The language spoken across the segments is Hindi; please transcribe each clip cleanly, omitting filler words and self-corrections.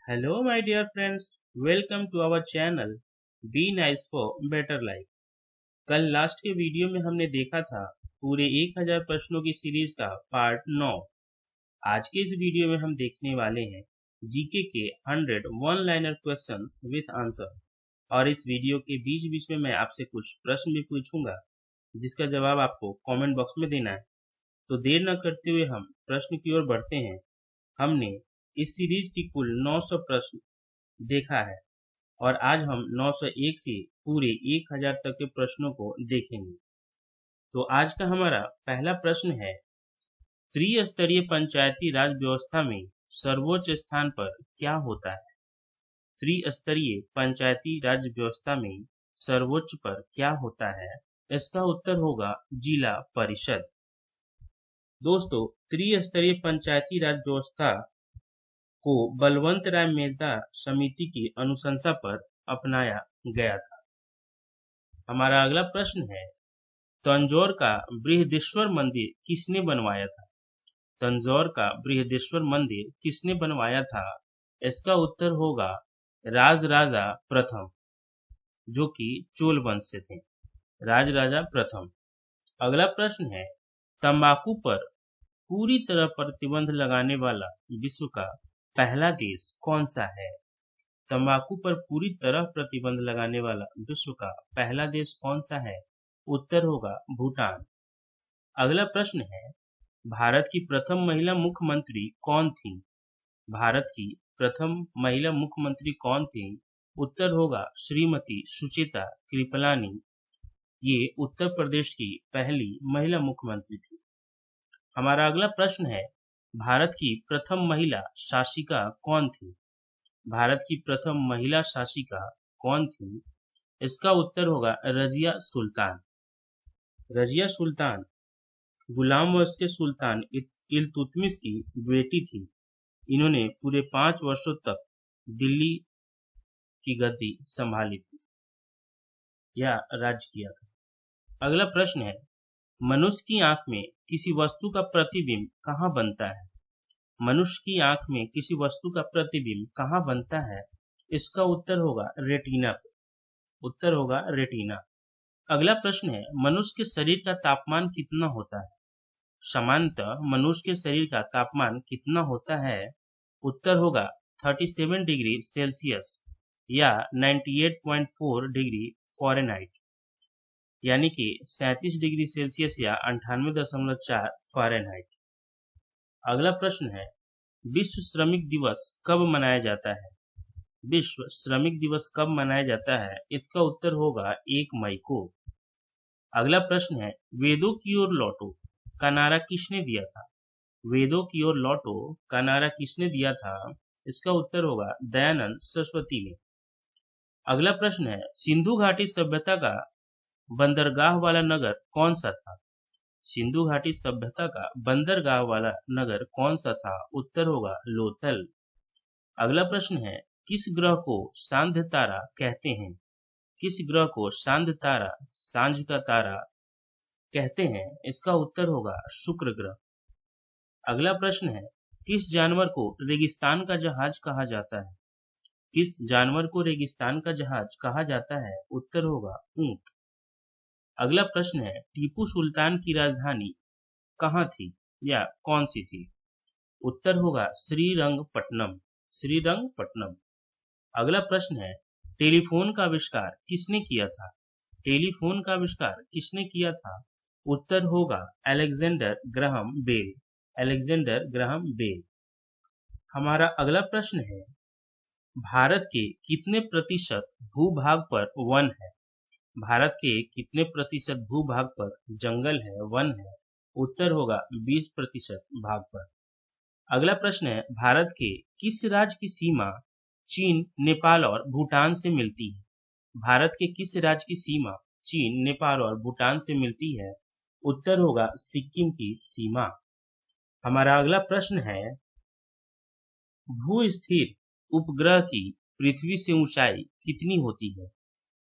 Hello, my dear friends. Welcome to our channel. Be nice for better life. कल लास्ट के वीडियो में हमने देखा था पूरे 1000 प्रश्नों की सीरीज का पार्ट 9। आज के इस वीडियो में हम देखने वाले हैं जीके के 100 one liner questions with answer. और इस वीडियो के बीच बीच में मैं आपसे कुछ प्रश्न भी पूछूंगा जिसका जवाब आपको कमेंट बॉक्स में देना है। तो देर न करते हुए हम प्रश्न की ओर बढ़ते हैं। हमने इस सीरीज की कुल 900 प्रश्न देखा है और आज हम 901 से पूरे 1000 तक के प्रश्नों को देखेंगे। तो आज का हमारा पहला प्रश्न है, त्रिस्तरीय पंचायती राज व्यवस्था में सर्वोच्च स्थान पर क्या होता है? त्रिस्तरीय पंचायती राज व्यवस्था में सर्वोच्च पर क्या होता है? इसका उत्तर होगा जिला परिषद। दोस्तों, त्रिस्तरीय पंचायती राज व्यवस्था को बलवंत राय मेहता समिति की अनुशंसा पर अपनाया गया था। हमारा अगला प्रश्न है, तंजौर का बृहदेश्वर मंदिर किसने बनवाया था? तंजौर का बृहदेश्वर मंदिर किसने बनवाया था? इसका उत्तर होगा राजराजा प्रथम, जो कि चोल वंश से थे। राजराजा प्रथम। अगला प्रश्न है, तंबाकू पर पूरी तरह प्रतिबंध लगाने वाला विश्व का पहला देश कौन सा है? तंबाकू पर पूरी तरह प्रतिबंध लगाने वाला विश्व का पहला देश कौन सा है? उत्तर होगा भूटान। अगला प्रश्न है, भारत की प्रथम महिला मुख्यमंत्री कौन थी? भारत की प्रथम महिला मुख्यमंत्री कौन थी? उत्तर होगा श्रीमती सुचेता कृपलानी। ये उत्तर प्रदेश की पहली महिला मुख्यमंत्री थी। हमारा अगला प्रश्न है, भारत की प्रथम महिला शासिका कौन थी? भारत की प्रथम महिला शासिका कौन थी? इसका उत्तर होगा रजिया सुल्तान। रजिया सुल्तान गुलाम वंश के सुल्तान इल्तुतमिश की बेटी थी। इन्होंने पूरे 5 वर्षों तक दिल्ली की गद्दी संभाली थी या राज किया था। अगला प्रश्न है, मनुष्य की आंख में किसी वस्तु का प्रतिबिंब कहाँ बनता है? मनुष्य की आंख में किसी वस्तु का प्रतिबिंब कहाँ बनता है? इसका उत्तर होगा रेटिना पे। उत्तर होगा रेटिना। अगला प्रश्न है, मनुष्य के शरीर का तापमान कितना होता है? सामान्यतः मनुष्य के शरीर का तापमान कितना होता है? उत्तर होगा 37 डिग्री सेल्सियस या 98.4 डिग्री फ़ारेनहाइट, यानी कि 37 डिग्री सेल्सियस या 98.4 फ़ारेनहाइट। अगला प्रश्न है, विश्व श्रमिक दिवस कब मनाया जाता है? विश्व श्रमिक दिवस कब मनाया जाता है? इसका उत्तर होगा 1 मई को। अगला प्रश्न है, वेदों की ओर लौटो का नारा किसने दिया था? वेदों की ओर लौटो का नारा किसने दिया था? इसका उत्तर होगा दयानंद सरस्वती ने। अगला प्रश्न है, सिंधु घाटी सभ्यता का बंदरगाह वाला नगर कौन सा था? सिंधु घाटी सभ्यता का बंदरगाह वाला नगर कौन सा था? उत्तर होगा लोथल। अगला प्रश्न है, किस ग्रह को सांध्य तारा कहते हैं? किस ग्रह को सांध्य तारा, सांझ का तारा कहते हैं? इसका उत्तर होगा शुक्र ग्रह। अगला प्रश्न है, किस जानवर को रेगिस्तान का जहाज कहा जाता है? किस जानवर को रेगिस्तान का जहाज कहा जाता है? उत्तर होगा ऊंट। अगला प्रश्न है, टीपू सुल्तान की राजधानी कहाँ थी या कौन सी थी? उत्तर होगा श्रीरंगपट्टनम। श्रीरंगपट्टनम। अगला प्रश्न है, टेलीफोन का आविष्कार किसने किया था? टेलीफोन का आविष्कार किसने किया था? उत्तर होगा Alexander Graham Bell. Alexander Graham Bell. हमारा अगला प्रश्न है, भारत के कितने प्रतिशत भूभाग पर वन है? भारत के कितने प्रतिशत भूभाग पर जंगल है, वन है? उत्तर होगा 20% भाग पर। अगला प्रश्न है, भारत के किस राज्य की सीमा चीन, नेपाल और भूटान से मिलती है? भारत के किस राज्य की सीमा चीन, नेपाल और भूटान से मिलती है? उत्तर होगा सिक्किम की सीमा। हमारा अगला प्रश्न है, भू स्थिर उपग्रह की पृथ्वी से ऊंचाई कितनी होती है?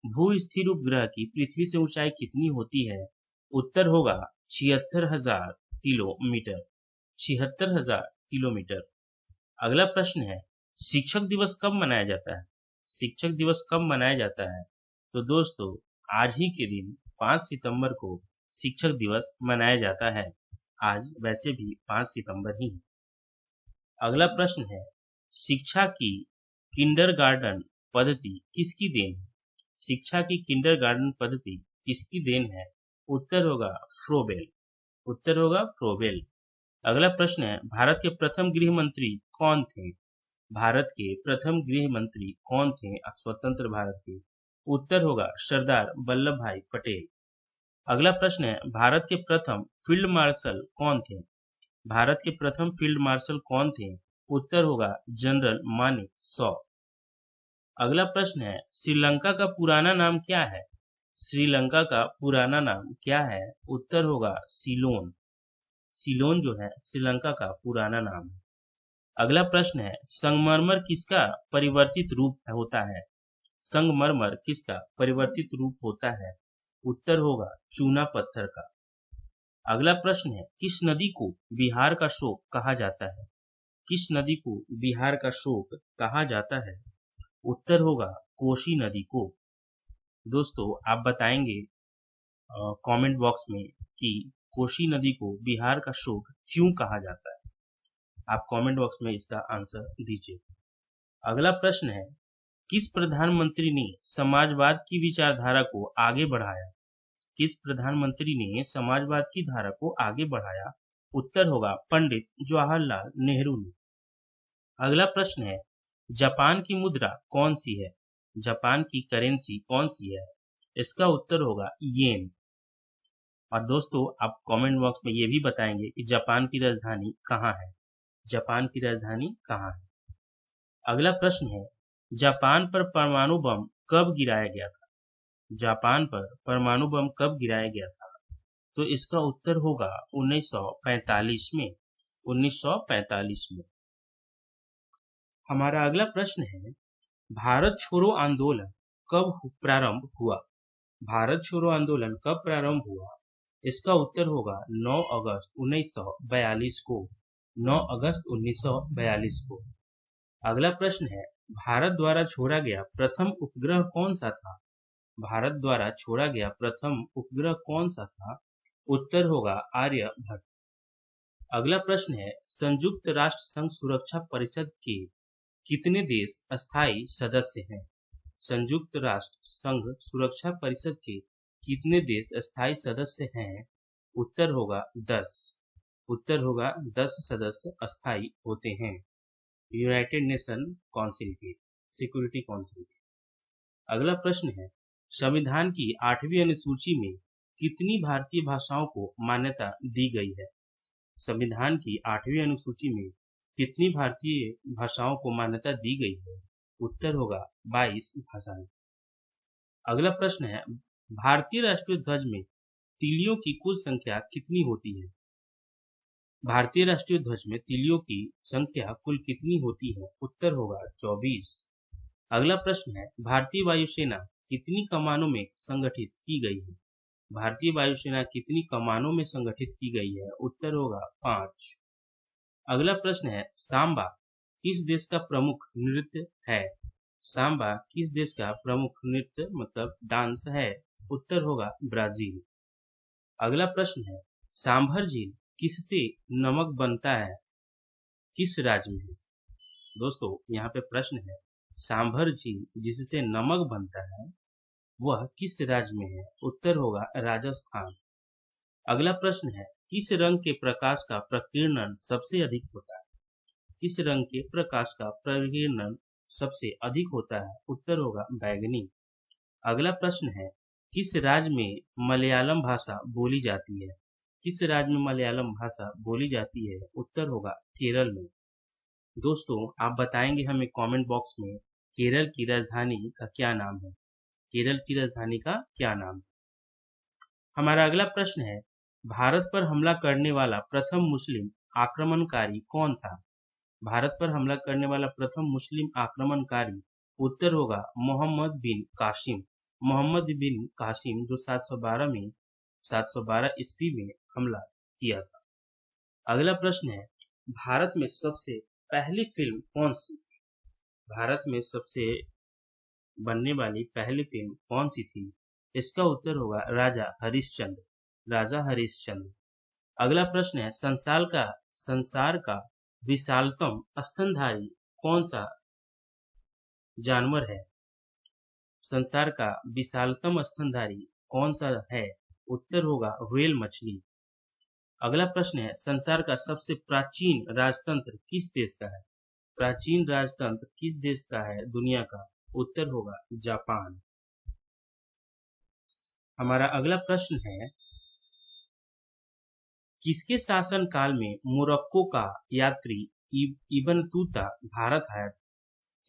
भू स्थिर उपग्रह की पृथ्वी से ऊंचाई कितनी होती है? उत्तर होगा 76,000 किलोमीटर। 76,000 किलोमीटर। अगला प्रश्न है, शिक्षक दिवस कब मनाया जाता है? शिक्षक दिवस कब मनाया जाता है? तो दोस्तों, आज ही के दिन 5 सितंबर को शिक्षक दिवस मनाया जाता है। आज वैसे भी 5 सितंबर ही है। अगला प्रश्न है, शिक्षा की किंडरगार्टन पद्धति किसकी देन है? शिक्षा की किंडरगार्टन पद्धति किसकी देन है? उत्तर होगा फ्रोबेल। उत्तर होगा फ्रोबेल। अगला प्रश्न है, भारत के प्रथम गृह मंत्री कौन थे? भारत के प्रथम गृह मंत्री कौन थे स्वतंत्र भारत के? उत्तर होगा सरदार वल्लभ भाई पटेल। अगला प्रश्न है, भारत के प्रथम फील्ड मार्शल कौन थे? भारत के प्रथम फील्ड मार्शल कौन थे? उत्तर होगा जनरल मानेक शॉ। अगला प्रश्न है, श्रीलंका का पुराना नाम क्या है? श्रीलंका का पुराना नाम क्या है? उत्तर होगा सीलोन। सीलोन जो है श्रीलंका का पुराना नाम है। अगला प्रश्न है, संगमरमर किसका परिवर्तित रूप होता है? संगमरमर किसका परिवर्तित रूप होता है? उत्तर होगा चूना पत्थर का। अगला प्रश्न है, किस नदी को बिहार का शोक कहा जाता है? किस नदी को बिहार का शोक कहा जाता है? उत्तर होगा कोसी नदी को। दोस्तों, आप बताएंगे कमेंट बॉक्स में कि कोसी नदी को बिहार का शोक क्यों कहा जाता है? आप कमेंट बॉक्स में इसका आंसर दीजिए। अगला प्रश्न है, किस प्रधानमंत्री ने समाजवाद की विचारधारा को आगे बढ़ाया? किस प्रधानमंत्री ने समाजवाद की धारा को आगे बढ़ाया? उत्तर होगा पंडित जवाहरलाल नेहरू ने। अगला प्रश्न है, जापान की मुद्रा कौन सी है? जापान की करेंसी कौन सी है? इसका उत्तर होगा येन। और दोस्तों, आप कमेंट बॉक्स में ये भी बताएंगे कि जापान की राजधानी कहाँ है? जापान की राजधानी कहाँ है? अगला प्रश्न है, जापान पर परमाणु बम कब गिराया गया था? जापान पर परमाणु बम कब गिराया गया था? तो इसका उत्तर होगा 1945 में। 1945 में। हमारा अगला प्रश्न है, भारत छोड़ो आंदोलन कब प्रारंभ हुआ? भारत छोड़ो आंदोलन कब प्रारंभ हुआ? इसका उत्तर होगा 9 अगस्त 1942 को। 9 अगस्त 1942 को। अगला प्रश्न है, भारत द्वारा छोड़ा गया प्रथम उपग्रह कौन सा था? भारत द्वारा छोड़ा गया प्रथम उपग्रह कौन सा था? उत्तर होगा आर्यभट्ट। अगला प्रश्न है, संयुक्त राष्ट्र संघ सुरक्षा परिषद के कितने देश अस्थायी सदस्य हैं? संयुक्त राष्ट्र संघ सुरक्षा परिषद के कितने देश अस्थायी सदस्य हैं? उत्तर होगा 10। उत्तर होगा 10 सदस्य अस्थायी होते हैं यूनाइटेड नेशन काउंसिल के, सिक्योरिटी काउंसिल के। अगला प्रश्न है, संविधान की 8वीं अनुसूची में कितनी भारतीय भाषाओं को मान्यता दी गई है? संविधान की 8वीं अनुसूची में कितनी भारतीय भाषाओं को मान्यता दी गई है? उत्तर होगा 22 भाषाएं। अगला प्रश्न है, भारतीय राष्ट्रीय ध्वज में तीलियों की कुल संख्या कितनी होती है? भारतीय राष्ट्रीय ध्वज में तीलियों की संख्या कुल कितनी होती है? उत्तर होगा 24। अगला प्रश्न है, भारतीय वायुसेना कितनी कमानों में संगठित की गई है? भारतीय वायुसेना कितनी कमानों में संगठित की गई है? उत्तर होगा 5। अगला प्रश्न है, सांबा किस देश का प्रमुख नृत्य है? सांबा किस देश का प्रमुख नृत्य मतलब डांस है? उत्तर होगा ब्राजील। अगला प्रश्न है, सांभर झील किससे नमक बनता है? किस राज्य में है? दोस्तों, यहाँ पे प्रश्न है, सांभर झील जिससे नमक बनता है वह किस राज्य में है? उत्तर होगा राजस्थान। अगला प्रश्न है, किस रंग के प्रकाश का प्रकीर्णन सबसे अधिक होता है? किस रंग के प्रकाश का प्रकीर्णन सबसे अधिक होता है? उत्तर होगा बैंगनी। अगला प्रश्न है, किस राज्य में मलयालम भाषा बोली जाती है? किस राज्य में मलयालम भाषा बोली जाती है? उत्तर होगा केरल में। दोस्तों, आप बताएंगे हमें कमेंट बॉक्स में केरल की राजधानी का क्या नाम है? केरल की राजधानी का क्या नाम? हमारा अगला प्रश्न है, भारत पर हमला करने वाला प्रथम मुस्लिम आक्रमणकारी कौन था? भारत पर हमला करने वाला प्रथम मुस्लिम आक्रमणकारी उत्तर होगा मोहम्मद बिन कासिम। मोहम्मद बिन कासिम जो 712 ईस्वी में हमला किया था। अगला प्रश्न है, भारत में सबसे पहली फिल्म कौन सी थी? भारत में सबसे बनने वाली पहली फिल्म कौन सी थी? इसका उत्तर होगा राजा हरिश्चंद्र। राजा हरिश्चंद्र। अगला प्रश्न है, संसार का विशालतम स्तनधारी कौन सा जानवर है? संसार का विशालतम स्तनधारी कौन सा है? उत्तर होगा व्हेल मछली। अगला प्रश्न है, संसार का सबसे प्राचीन राजतंत्र किस देश का है? प्राचीन राजतंत्र किस देश का है दुनिया का? उत्तर होगा जापान। हमारा अगला प्रश्न है, किसके शासन काल में मोरक्को का यात्री इब्न तूता भारत आया था?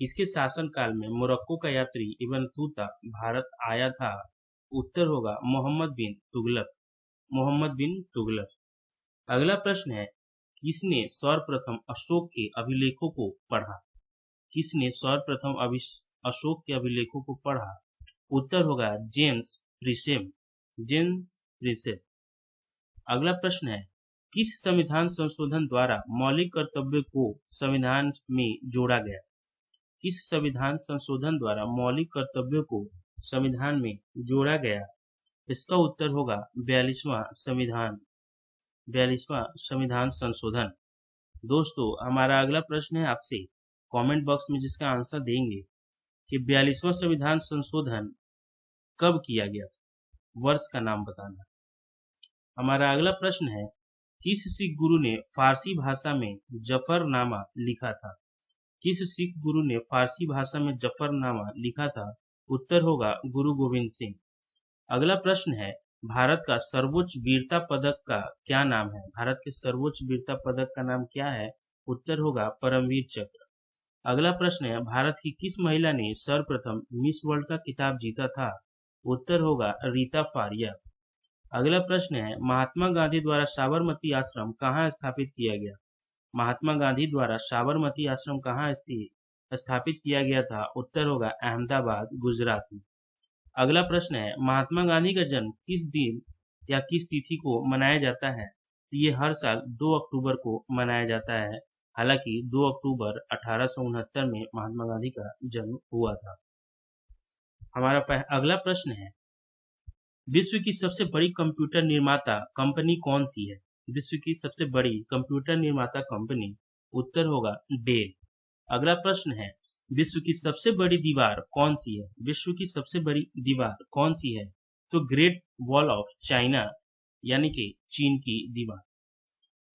किसके शासन काल में मोरक्को का यात्री इब्न तूता भारत आया था? उत्तर होगा मोहम्मद बिन तुगलक। मोहम्मद बिन तुगलक। अगला प्रश्न है, किसने सर्वप्रथम अशोक के अभिलेखों को पढ़ा? किसने सर्वप्रथम अशोक के अभिलेखों को पढ़ा? उत्तर होगा जेम्स प्रिसेम। जेम्स प्रिसेम। अगला प्रश्न है, किस संविधान संशोधन द्वारा मौलिक कर्तव्य को संविधान में जोड़ा गया? किस संविधान संशोधन द्वारा मौलिक कर्तव्यों को संविधान में जोड़ा गया? इसका उत्तर होगा 42वां संविधान। 42वां संविधान संशोधन। दोस्तों, हमारा अगला प्रश्न है आपसे, कमेंट बॉक्स में जिसका आंसर देंगे कि 42वां संविधान संशोधन कब किया गया था, वर्ष का नाम बताना। हमारा अगला प्रश्न है, किस सिख गुरु ने फारसी भाषा में जफरनामा लिखा था? किस सिख गुरु ने फारसी भाषा में जफरनामा लिखा था? उत्तर होगा गुरु गोविंद सिंह। अगला प्रश्न है, भारत का सर्वोच्च वीरता पदक का क्या नाम है? भारत के सर्वोच्च वीरता पदक का नाम क्या है? उत्तर होगा परमवीर चक्र। अगला प्रश्न है, भारत की किस महिला ने सर्वप्रथम मिस वर्ल्ड का खिताब जीता था? उत्तर होगा रीता फारिया। अगला प्रश्न है, महात्मा गांधी द्वारा साबरमती आश्रम कहाँ स्थापित किया गया? महात्मा गांधी द्वारा साबरमती आश्रम कहाँ स्थापित किया गया था? उत्तर होगा अहमदाबाद, गुजरात में। अगला प्रश्न है, महात्मा गांधी का जन्म किस दिन या किस तिथि को मनाया जाता है? तो ये हर साल 2 अक्टूबर को मनाया जाता है। हालांकि 2 अक्टूबर 1869 में महात्मा गांधी का जन्म हुआ था। हमारा अगला प्रश्न है, विश्व की सबसे बड़ी कंप्यूटर निर्माता कंपनी कौन सी है? विश्व की सबसे बड़ी कंप्यूटर निर्माता कंपनी, उत्तर होगा डेल। अगला प्रश्न है, विश्व की सबसे बड़ी दीवार कौन सी है? विश्व की सबसे बड़ी दीवार कौन सी है? तो ग्रेट वॉल ऑफ चाइना, यानी कि चीन की दीवार।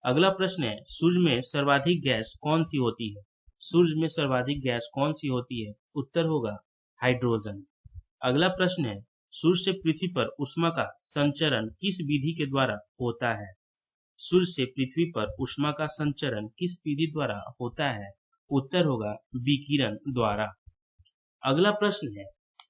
अगला प्रश्न है, सूर्य में सर्वाधिक गैस कौन सी होती है? सूर्य में सर्वाधिक गैस कौन सी होती है? उत्तर होगा हाइड्रोजन। अगला प्रश्न है, सूर्य से पृथ्वी पर ऊष्मा का संचरण किस विधि के द्वारा होता है? सूर्य से पृथ्वी पर ऊष्मा का संचरण किस विधि द्वारा होता है? उत्तर होगा विकिरण द्वारा। अगला प्रश्न है,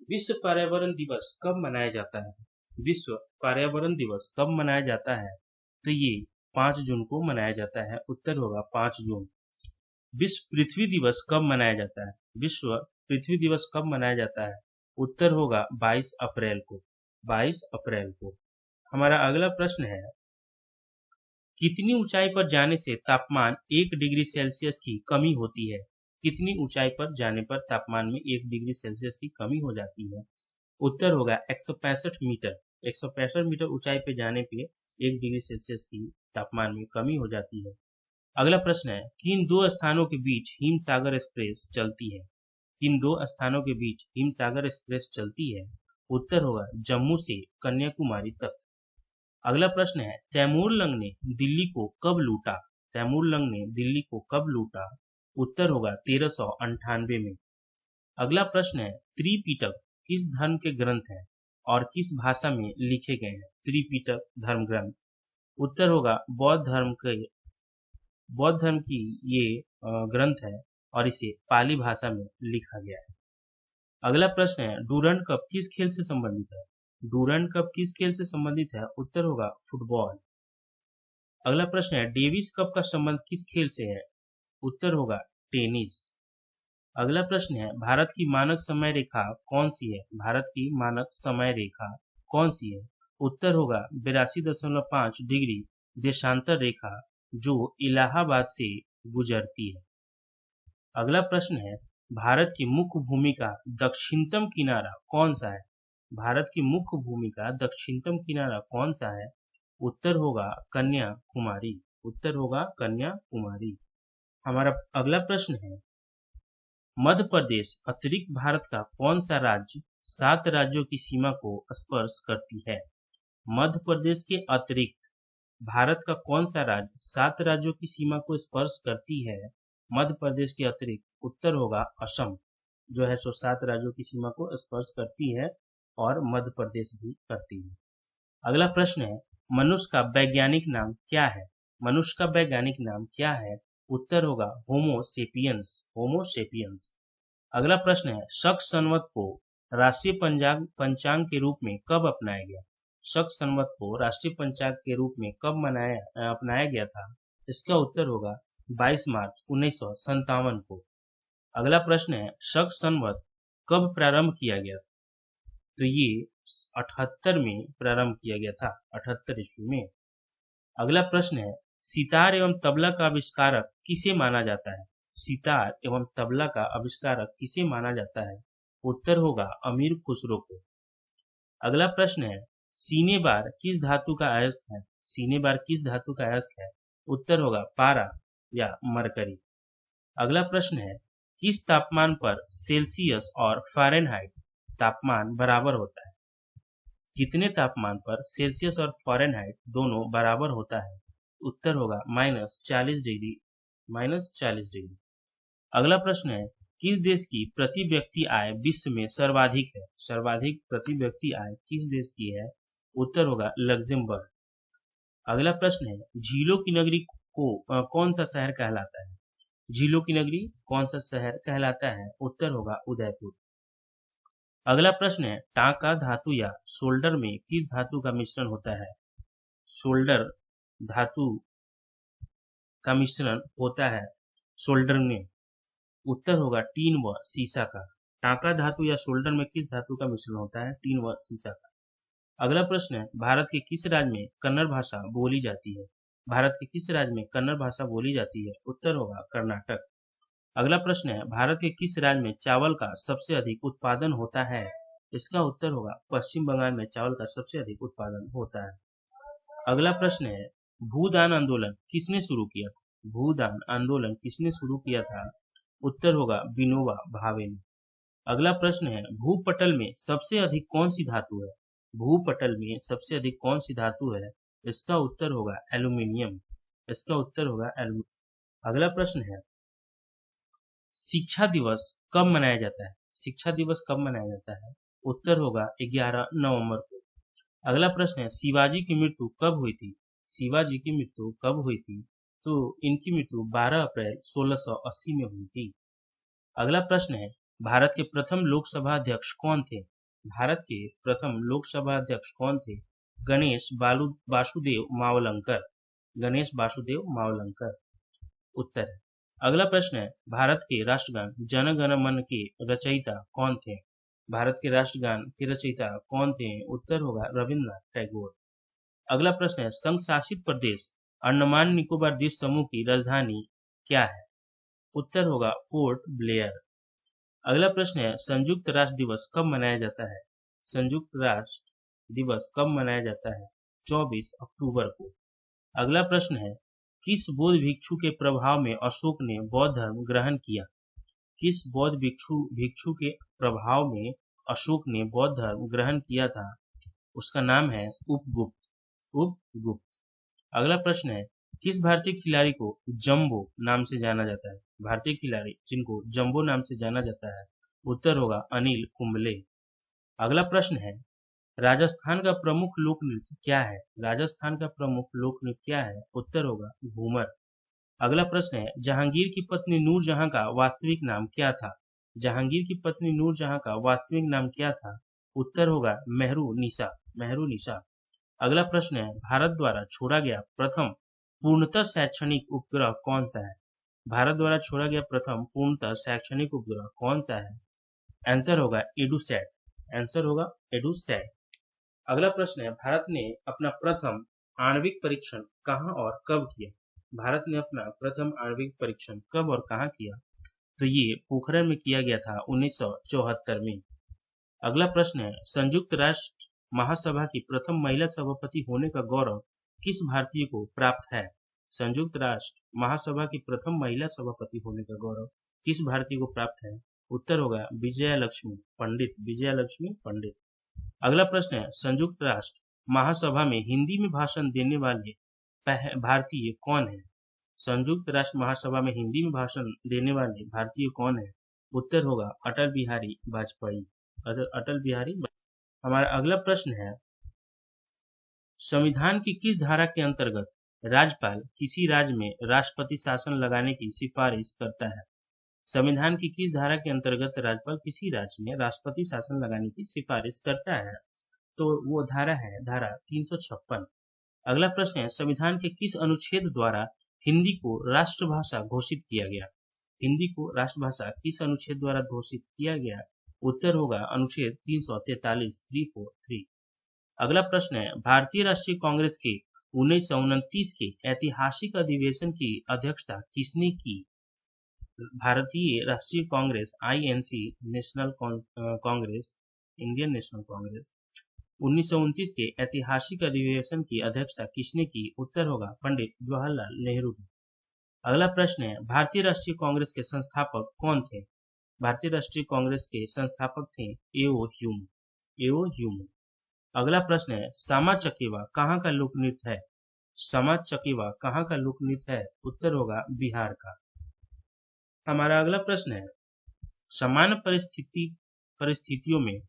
विश्व पर्यावरण दिवस कब मनाया जाता है? विश्व पर्यावरण दिवस कब मनाया जाता है? तो ये 5 जून को मनाया जाता है। उत्तर होगा 5 जून। विश्व पृथ्वी दिवस कब मनाया जाता है? विश्व पृथ्वी दिवस कब मनाया जाता है? उत्तर होगा 22 अप्रैल को। 22 अप्रैल को। हमारा अगला प्रश्न है, कितनी ऊंचाई पर जाने से तापमान 1 डिग्री सेल्सियस की कमी होती है? कितनी ऊंचाई पर जाने पर तापमान में 1 डिग्री सेल्सियस की कमी हो जाती है? उत्तर होगा 165 मीटर। 165 मीटर ऊंचाई पर जाने पे 1 डिग्री सेल्सियस की तापमान में कमी हो जाती है। अगला प्रश्न है, किन 2 स्थानों के बीच हिमसागर एक्सप्रेस चलती है? किन 2 स्थानों के बीच हिमसागर एक्सप्रेस चलती है? उत्तर होगा जम्मू से कन्याकुमारी तक। अगला प्रश्न है, तैमूर लंग ने दिल्ली को कब लूटा? तैमूर लंग ने दिल्ली को कब लूटा? उत्तर होगा 1398 में। अगला प्रश्न है, त्रिपिटक किस धर्म के ग्रंथ हैं और किस भाषा में लिखे गए हैं? त्रिपिटक धर्म ग्रंथ। उत्तर होगा बौद्ध धर्म की ये ग्रंथ है और इसे पाली भाषा में लिखा गया है। अगला प्रश्न है, डूरंड कप किस खेल से संबंधित है? डूरंड कप किस खेल से संबंधित है? उत्तर होगा फुटबॉल। अगला प्रश्न है, डेविस कप का संबंध किस खेल से है? उत्तर होगा टेनिस। अगला प्रश्न है, भारत की मानक समय रेखा कौन सी है? भारत की मानक समय रेखा कौन सी है? उत्तर होगा 82.5 डिग्री देशांतर रेखा, जो इलाहाबाद से गुजरती है। अगला प्रश्न है, भारत की मुख्य भूमि का दक्षिणतम किनारा कौन सा है? भारत की मुख्य भूमि का दक्षिणतम किनारा कौन सा है? उत्तर होगा कन्याकुमारी। उत्तर होगा कन्याकुमारी। हमारा अगला प्रश्न है, मध्य प्रदेश अतिरिक्त भारत का कौन सा राज्य 7 राज्यों की सीमा को स्पर्श करती है? मध्य प्रदेश के अतिरिक्त भारत का कौन सा राज्य 7 राज्यों की सीमा को स्पर्श करती है? मध्य प्रदेश के अतिरिक्त उत्तर होगा असम, जो है सो 7 राज्यों की सीमा को स्पर्श करती है और मध्य प्रदेश भी करती है। अगला प्रश्न है, मनुष्य का वैज्ञानिक नाम क्या है? मनुष्य का वैज्ञानिक नाम क्या है? उत्तर होगा होमो सेपियंस। होमो सेपियंस। अगला प्रश्न है, शक संवत को राष्ट्रीय पंचांग के रूप में कब अपनाया गया? शक संवत को राष्ट्रीय पंचांग के रूप में कब अपनाया गया था? इसका उत्तर होगा 22 मार्च 1957 को। अगला प्रश्न है, शक संवत कब प्रारंभ किया गया था? तो ये 78 में प्रारंभ किया गया था, 78 ईस्वी में। अगला प्रश्न है, सितार एवं तबला का आविष्कारक किसे माना जाता है? सितार एवं तबला का आविष्कारक किसे माना जाता है? उत्तर होगा अमीर खुसरो को। अगला प्रश्न है, सीने बार किस धातु का अयस्क है? सीने बार किस धातु का अयस्क है? उत्तर होगा पारा या मरकरी। अगला प्रश्न है, किस तापमान पर सेल्सियस और फ़ारेनहाइट तापमान बराबर होता है? कितने तापमान पर सेल्सियस और फ़ारेनहाइट दोनों बराबर होता है? उत्तर होगा -40 डिग्री। -40 डिग्री। अगला प्रश्न है, किस देश की प्रति व्यक्ति आय विश्व में सर्वाधिक है? सर्वाधिक प्रति व्यक्ति आय किस देश की है? उत्तर होगा लग्जमबर्ग। अगला प्रश्न है, झीलों की नगरी को कौन सा शहर कहलाता है? झीलों की नगरी कौन सा शहर कहलाता है? उत्तर होगा उदयपुर। अगला प्रश्न है, टांका धातु या सोल्डर में किस धातु का मिश्रण होता है? सोल्डर धातु का मिश्रण होता है सोल्डर में। उत्तर होगा टीन व सीसा का। टांका धातु या सोल्डर में किस धातु का मिश्रण होता है? टीन व सीसा का। अगला प्रश्न है, भारत के किस राज्य में कन्नड़ भाषा बोली जाती है? भारत के किस राज्य में कन्नड़ भाषा बोली जाती है? उत्तर होगा कर्नाटक। अगला प्रश्न है, भारत के किस राज्य में चावल का सबसे अधिक उत्पादन होता है? इसका उत्तर होगा पश्चिम बंगाल में चावल का सबसे अधिक उत्पादन होता है। अगला प्रश्न है, भूदान आंदोलन किसने शुरू किया था? भूदान आंदोलन किसने शुरू किया था? उत्तर होगा विनोबा भावे ने। अगला प्रश्न है, भूपटल में सबसे अधिक कौन सी धातु है? भूपटल में सबसे अधिक कौन सी धातु है? इसका उत्तर होगा एल्यूमिनियम। इसका उत्तर होगा एल्यूमिनियम। अगला प्रश्न है, शिक्षा दिवस कब मनाया जाता है? शिक्षा दिवस कब मनाया जाता है? उत्तर होगा 11 नवंबर को। अगला प्रश्न है, शिवाजी की मृत्यु कब हुई थी? शिवाजी की मृत्यु कब हुई थी? तो इनकी मृत्यु 12 अप्रैल 1680 में हुई थी। अगला प्रश्न है, भारत के प्रथम लोकसभा अध्यक्ष कौन थे? भारत के प्रथम लोकसभा अध्यक्ष कौन थे? गणेश वासुदेव मावलंकर। गणेश वासुदेव मावलंकर उत्तर है। अगला प्रश्न है, भारत के राष्ट्रगान जन गण मन के रचयिता कौन थे? भारत के राष्ट्रगान के रचयिता कौन थे? उत्तर होगा रविन्द्रनाथ टैगोर। अगला प्रश्न है, संघ शासित प्रदेश अंडमान निकोबार द्वीप समूह की राजधानी क्या है? उत्तर होगा पोर्ट ब्लेयर। अगला प्रश्न है, संयुक्त राष्ट्र दिवस कब मनाया जाता है? संयुक्त राष्ट्र दिवस कब मनाया जाता है? 24 अक्टूबर को। अगला प्रश्न है, किस बौद्ध भिक्षु के प्रभाव में अशोक ने बौद्ध धर्म ग्रहण किया? किस बौद्ध भिक्षु के प्रभाव में अशोक ने बौद्ध धर्म ग्रहण किया था? उसका नाम है उपगुप्त। उपगुप्त। अगला प्रश्न है, किस भारतीय खिलाड़ी को जंबो नाम से जाना जाता है? भारतीय खिलाड़ी जिनको जंबो नाम से जाना जाता है, उत्तर होगा अनिल कुंबले। अगला प्रश्न है, राजस्थान का प्रमुख लोक नृत्य क्या है? राजस्थान का प्रमुख लोक नृत्य क्या है? उत्तर होगा घूमर। अगला प्रश्न है, जहांगीर की पत्नी नूरजहां का वास्तविक नाम क्या था? जहांगीर की पत्नी नूरजहां का वास्तविक नाम क्या था? उत्तर होगा मेहरू निशा। मेहरू निशा। अगला प्रश्न है, भारत द्वारा छोड़ा गया प्रथम पूर्णतः शैक्षणिक उपग्रह कौन सा है? भारत द्वारा छोड़ा गया प्रथम पूर्णतः शैक्षणिक उपग्रह कौन सा है? आंसर होगा एडुसैट। आंसर होगा एडुसैट। अगला प्रश्न है, भारत ने अपना प्रथम आणविक परीक्षण कहां और कब किया? भारत ने अपना प्रथम आणविक परीक्षण कब और कहां किया? तो ये पोखरण में किया गया था 1974 में। अगला प्रश्न है, संयुक्त राष्ट्र महासभा की प्रथम महिला सभापति होने का गौरव किस भारतीय को प्राप्त है? संयुक्त राष्ट्र महासभा की प्रथम महिला सभापति होने का गौरव किस भारतीय को प्राप्त है? उत्तर होगा विजया लक्ष्मी पंडित, विजया लक्ष्मी पंडित। अगला प्रश्न है, संयुक्त राष्ट्र महासभा में हिंदी में भाषण देने वाले भारतीय कौन है? संयुक्त राष्ट्र महासभा में हिंदी में भाषण देने वाले भारतीय कौन है? उत्तर होगा अटल बिहारी वाजपेयी, अटल बिहारी। हमारा अगला प्रश्न है, संविधान की किस धारा के अंतर्गत राज्यपाल किसी राज्य में राष्ट्रपति शासन लगाने की सिफारिश करता है? संविधान की किस धारा के अंतर्गत राज्यपाल किसी राज्य में राष्ट्रपति शासन लगाने की सिफारिश करता है? तो वो धारा है धारा 356। अगला प्रश्न है, संविधान के किस अनुच्छेद द्वारा हिंदी को राष्ट्रभाषा घोषित किया गया? हिंदी को राष्ट्रभाषा किस अनुच्छेद द्वारा घोषित किया गया? उत्तर होगा अनुच्छेद 343 343। अगला प्रश्न है, भारतीय राष्ट्रीय कांग्रेस के 1929 के ऐतिहासिक अधिवेशन की अध्यक्षता किसने की? भारतीय राष्ट्रीय Congress INC national Congress, Indian national Congress 1929 के ऐतिहासिक अधिवेशन की अध्यक्षता किसने की? उत्तर होगा पंडित जवाहरलाल नेहरू की। अगला प्रश्न है, भारतीय राष्ट्रीय कांग्रेस के संस्थापक कौन थे? भारतीय राष्ट्रीय कांग्रेस के संस्थापक थे A.O. ह्यूम। अगला प्रश्न है, सामा चकेवा कहाँ का लोक नृत्य है? सामा चकेवा कहाँ का लोक नृत्य है? उत्तर होगा बिहार का। हमारा अगला प्रश्न है, सामान्य परिस्थितियों में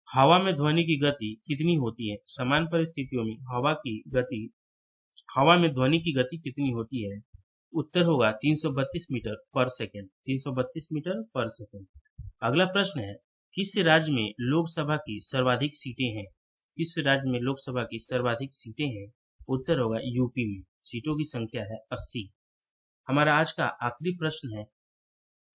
हवा में ध्वनि की गति कितनी होती है? सामान्य परिस्थितियों में हवा में ध्वनि की गति कितनी होती है? उत्तर होगा 332 मीटर पर सेकेंड, 332 मीटर पर सेकेंड। अगला प्रश्न है, किस राज्य में लोकसभा की सर्वाधिक सीटें हैं? किस राज्य में लोकसभा की सर्वाधिक सीटें हैं? उत्तर होगा यूपी में, सीटों की संख्या है 80। हमारा आज का आखिरी प्रश्न है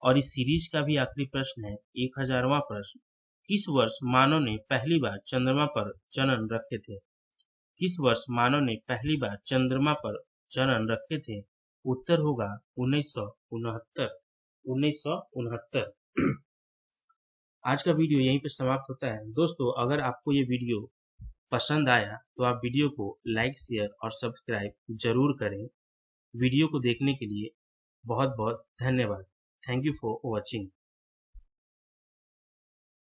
और इस सीरीज का भी आखिरी प्रश्न है, 1000वां प्रश्न। किस वर्ष मानव ने पहली बार चंद्रमा पर चरण रखे थे? किस वर्ष मानव ने पहली बार चंद्रमा पर चरण रखे थे? उत्तर होगा 1969। आज का वीडियो यहीं पर समाप्त होता है। दोस्तों, अगर आपको ये वीडियो पसंद आया तो आप वीडियो को लाइक, शेयर और सब्सक्राइब जरूर करें। वीडियो को देखने के लिए बहुत बहुत धन्यवाद। Thank you for watching.